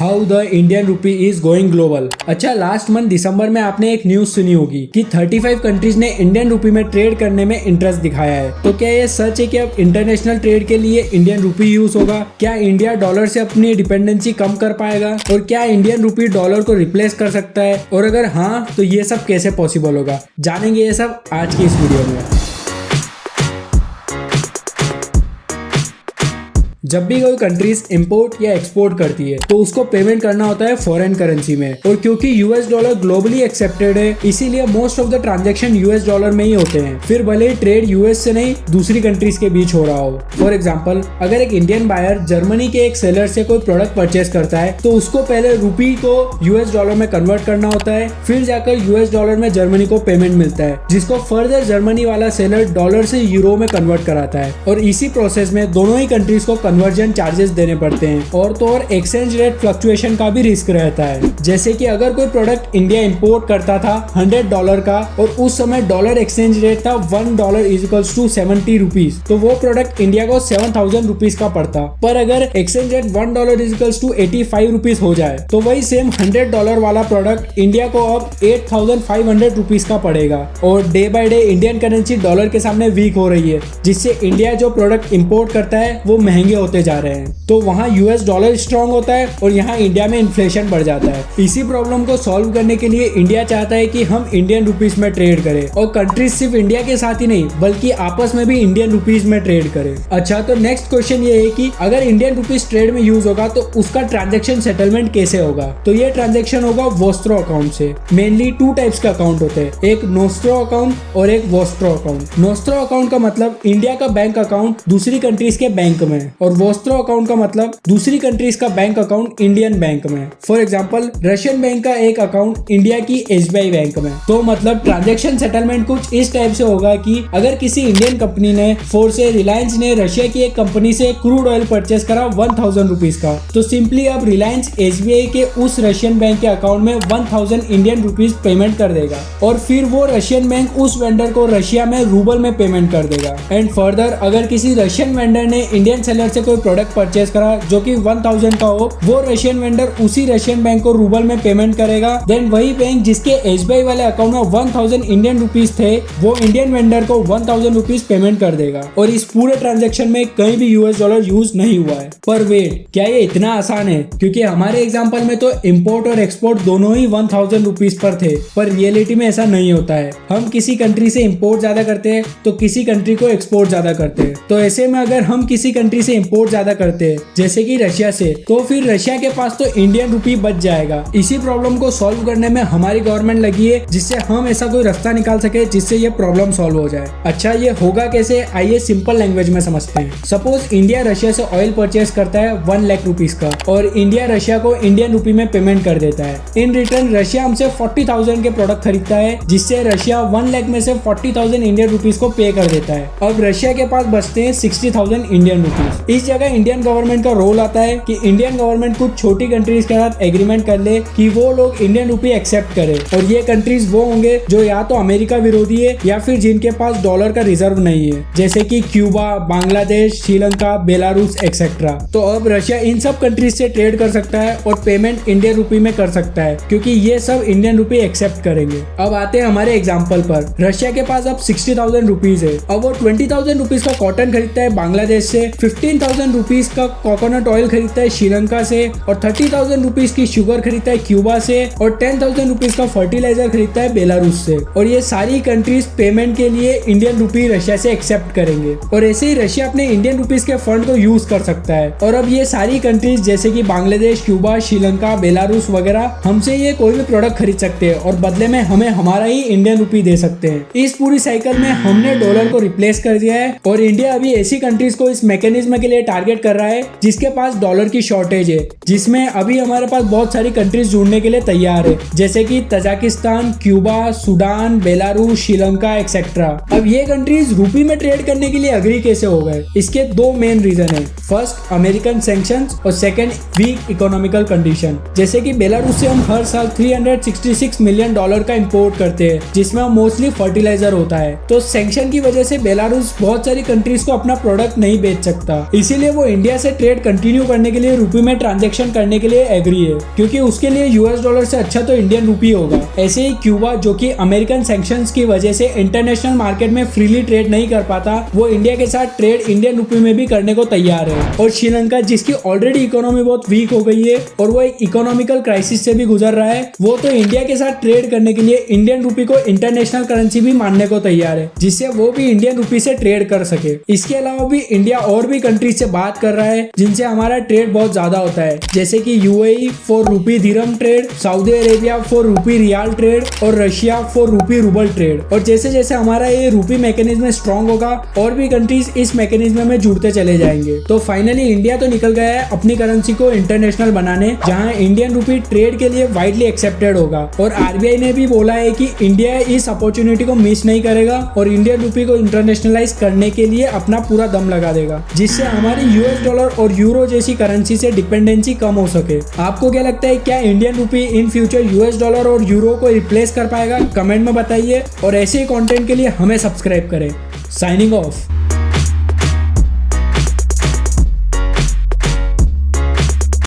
How the Indian rupee is going global. अच्छा, last month दिसंबर में आपने एक न्यूज सुनी होगी कि 35 कंट्रीज ने इंडियन रूपी में ट्रेड करने में इंटरेस्ट दिखाया है। तो क्या ये सच है कि अब इंटरनेशनल ट्रेड के लिए इंडियन रूपी यूज होगा? क्या इंडिया डॉलर से अपनी डिपेंडेंसी कम कर पाएगा? और क्या इंडियन रूपी डॉलर को रिप्लेस कर सकता है? और अगर हाँ, तो ये सब कैसे पॉसिबल होगा? जानेंगे ये सब आज की इस वीडियो में। जब भी कोई कंट्रीज इंपोर्ट या एक्सपोर्ट करती है तो उसको पेमेंट करना होता है फॉरेन करेंसी में, और क्योंकि यूएस डॉलर ग्लोबली एक्सेप्टेड है इसीलिए most of the transaction US dollar में ही होते हैं। फिर भले ही ट्रेड यूएस से नहीं दूसरी कंट्रीज के बीच हो रहा हो। फॉर एग्जांपल, अगर एक इंडियन बायर जर्मनी के एक सेलर से कोई प्रोडक्ट परचेस करता है तो उसको पहले रूपी को यूएस डॉलर में कन्वर्ट करना होता है, फिर जाकर यूएस डॉलर में जर्मनी को पेमेंट मिलता है, जिसको फर्दर जर्मनी वाला सेलर डॉलर से यूरो में कन्वर्ट कराता है। और इसी प्रोसेस में दोनों ही कंट्रीज को कन्वर्जन चार्जेस देने पड़ते हैं, और तो और एक्सचेंज रेट फ्लक्चुएशन का भी रिस्क रहता है। जैसे कि अगर कोई प्रोडक्ट इंडिया इंपोर्ट करता था $100 का और उस समय डॉलर एक्सचेंज रेट था $1 इक्वल्स टू 70 रुपीज, तो वो प्रोडक्ट इंडिया को 7000 रुपीज का पड़ता। पर अगर exchange rate $1 equals to 85 rupees हो जाए तो वही सेम $100 वाला प्रोडक्ट इंडिया को अब 8500 रुपीज का पड़ेगा। और day by day Indian currency dollar के सामने वीक हो रही है, जिससे इंडिया जो प्रोडक्ट इंपोर्ट करता है वो महंगे होते जा रहे हैं। तो वहाँ यूएस डॉलर स्ट्रांग होता है और यहाँ इंडिया में इन्फ्लेशन बढ़ जाता है। इसी प्रॉब्लम को सॉल्व करने के लिए इंडिया चाहता है कि हम इंडियन रुपीस में ट्रेड करें, और कंट्रीज सिर्फ इंडिया के साथ ही नहीं बल्कि आपस में भी इंडियन रुपीस में ट्रेड करें। अच्छा, तो नेक्स्ट क्वेश्चन ये है कि अगर इंडियन रुपीस ट्रेड में यूज होगा तो उसका ट्रांजेक्शन सेटलमेंट कैसे होगा? तो ये ट्रांजेक्शन होगा वोस्ट्रो अकाउंट से। मेनली 2 टाइप्स का अकाउंट होते हैं, एक नोस्ट्रो अकाउंट और एक वोस्ट्रो अकाउंट। नोस्ट्रो अकाउंट का मतलब इंडिया का बैंक अकाउंट दूसरी कंट्रीज के बैंक में, और वोस्ट्रो अकाउंट का मतलब दूसरी कंट्रीज का बैंक अकाउंट इंडियन बैंक में। फॉर एग्जांपल, रशियन बैंक का एक अकाउंट इंडिया की एसबीआई बैंक में। तो मतलब ट्रांजैक्शन सेटलमेंट कुछ इस टाइप से होगा कि अगर किसी इंडियन कंपनी ने से रिलायंस ने रशिया की एक कंपनी से क्रूड ऑयल परचेस करा 1000 रुपीज का, तो सिंपली अब रिलायंस एसबीआई के उस रशियन बैंक के अकाउंट में 1000 इंडियन रुपीज पेमेंट कर देगा, और फिर वो रशियन बैंक उस वेंडर को रशिया में रूबल में पेमेंट कर देगा। एंड फर्दर अगर किसी रशियन वेंडर ने इंडियन सेलर से कोई प्रोडक्ट परचेस करा जो कि 1000 का हो, वो रशियन वेंडर उसी रशियन बैंक को रूबल में पेमेंट करेगा। देन वही बैंक जिसके एसबीआई वाले अकाउंट में 1000 इंडियन रुपीज थे, वो इंडियन वेंडर को 1000 रुपीज पेमेंट कर देगा। और इस पूरे ट्रांजैक्शन में कहीं भी यूएस डॉलर यूज नहीं हुआ है। पर वेट, क्या ये इतना आसान है? क्योंकि हमारे एग्जाम्पल में तो इम्पोर्ट और एक्सपोर्ट दोनों ही 1000 रुपीज पर थे, पर रियलिटी में ऐसा नहीं होता है। हम किसी कंट्री से इम्पोर्ट ज्यादा करते हैं तो किसी कंट्री को एक्सपोर्ट ज्यादा करते हैं। तो ऐसे में अगर हम किसी कंट्री से इम्पोर्ट ज्यादा करते हैं जैसे कि रशिया से, तो फिर रशिया के पास तो इंडियन रुपी बच जाएगा। इसी प्रॉब्लम को सॉल्व करने में हमारी गवर्नमेंट लगी है, जिससे हम ऐसा कोई रास्ता निकाल सके जिससे ये प्रॉब्लम सॉल्व हो जाए। अच्छा, ये होगा कैसे? आइए सिंपल लैंग्वेज में समझते हैं। सपोज इंडिया रशिया से ऑयल परचेस करता है 1 लाख रुपीज का, और इंडिया रशिया को इंडियन रुपी में पेमेंट कर देता है। इन रिटर्न रशिया हमसे 40,000 के प्रोडक्ट खरीदता है, जिससे रशिया 1 लाख में से 40,000 इंडियन रुपीज को पे कर देता है। अब रशिया के पास बचते हैं 60,000 इंडियन रुपीज। इस जगह इंडियन गवर्नमेंट का रोल आता है कि इंडियन गवर्नमेंट कुछ छोटी कंट्रीज के साथ एग्रीमेंट कर ले कि वो लोग इंडियन रुपी एक्सेप्ट करे, और ये कंट्रीज वो होंगे जो या तो अमेरिका विरोधी है या फिर जिनके पास डॉलर का रिजर्व नहीं है, जैसे कि Cuba, Bangladesh, Sri Lanka, Belarus etcetera. तो अब रशिया इन सब कंट्रीज से ट्रेड कर सकता है और पेमेंट इंडियन रुपी में कर सकता है, क्योंकि ये सब इंडियन रुपी एक्सेप्ट करेंगे। अब आते हैं हमारे एग्जाम्पल पर। रशिया के पास अब 60,000 रुपीज है। अब वो 20,000 रुपीज का कॉटन खरीदता है बांग्लादेश से, 15,000 रुपीज का कोकोनट ऑयल खरीदता है श्रीलंका से, और 30,000 रुपीज की शुगर खरीदता है क्यूबा से, और 10,000 रुपीज का फर्टिलाइजर खरीदता है बेलारूस से। और ये सारी कंट्रीज पेमेंट के लिए इंडियन रुपी रशिया से एक्सेप्ट करेंगे, और ऐसे ही रशिया अपने इंडियन रुपीज के फंड को यूज कर सकता है। और अब ये सारी कंट्रीज जैसे कि बांग्लादेश, क्यूबा, श्रीलंका, बेलारूस वगैरह हमसे ये कोई भी प्रोडक्ट खरीद सकते हैं, और बदले में हमें हमारा ही इंडियन रुपी दे सकते हैं। इस पूरी साइकिल में हमने डॉलर को रिप्लेस कर दिया है, और इंडिया अभी ऐसी कंट्रीज को इस मैकेनिज्म के लिए टारगेट कर रहा है जिसके पास डॉलर की शॉर्टेज है, जिसमें अभी हमारे पास बहुत सारी कंट्रीज जुड़ने के लिए तैयार है, जैसे कि Tajikistan, Cuba, Sudan, Belarus, Sri Lanka etcetera. अब ये कंट्रीज रूपी में ट्रेड करने के लिए अग्री कैसे हो गए? इसके 2 मेन रीजन है। फर्स्ट, अमेरिकन सैंक्शंस, और सेकंड, वीक इकोनॉमिकल कंडीशन। जैसे कि बेलारूस से हम हर साल $366 मिलियन का इंपोर्ट करते हैं, जिसमें मोस्टली फर्टिलाइजर होता है। तो सैंक्शन की वजह से बेलारूस बहुत सारी कंट्रीज को अपना प्रोडक्ट नहीं बेच सकता, इसीलिए वो इंडिया से ट्रेड कंटिन्यू करने के लिए रुपी में ट्रांजेक्शन करने के लिए एग्री है, क्योंकि उसके लिए यूएस डॉलर से अच्छा तो इंडियन रुपी होगा। ऐसे ही क्यूबा, जो कि अमेरिकन सैंक्शंस की वजह से इंटरनेशनल मार्केट में फ्रीली ट्रेड नहीं कर पाता, वो इंडिया के साथ ट्रेड इंडियन रुपी में भी करने को तैयार है। और श्रीलंका, जिसकी ऑलरेडी इकोनॉमी बहुत वीक हो गई है और वो एक इकोनॉमिकल क्राइसिस से भी गुजर रहा है, वो तो इंडिया के साथ ट्रेड करने के लिए इंडियन रुपी को इंटरनेशनल करेंसी भी मानने को तैयार है, जिससे वो भी इंडियन रुपी से ट्रेड कर सके। इसके अलावा भी इंडिया और भी कंट्रीज से बात कर रहा है जिनसे हमारा ट्रेड बहुत ज्यादा होता है, जैसे कि यूएई फॉर रूपी दिरहम ट्रेड, सऊदी अरेबिया फॉर रूपी रियाल ट्रेड और रशिया फॉर रूपी रूबल ट्रेड। और जैसे जैसे हमारा ये रूपी मैकेनिज्म स्ट्रॉन्ग होगा और भी कंट्रीज इस मैकेनिज्म में जुड़ते चले जाएंगे। तो फाइनली इंडिया तो निकल गया है अपनी करेंसी को इंटरनेशनल बनाने, जहां इंडियन रुपी ट्रेड के लिए वाइडली एक्सेप्टेड होगा। और आरबीआई ने भी बोला है कि इंडिया इस अपॉर्चुनिटी को मिस नहीं करेगा और इंडियन रुपी को इंटरनेशनलाइज करने के लिए अपना पूरा दम लगा देगा, जिससे हमारी यूएस डॉलर और यूरो जैसी करेंसी से डिपेंडेंसी कम हो सके। आपको क्या लगता है, क्या Indian rupee in future US dollar और यूरो को रिप्लेस कर पाएगा? कमेंट में बताइए और ऐसे ही कंटेंट के लिए हमें सब्सक्राइब करें। Signing off.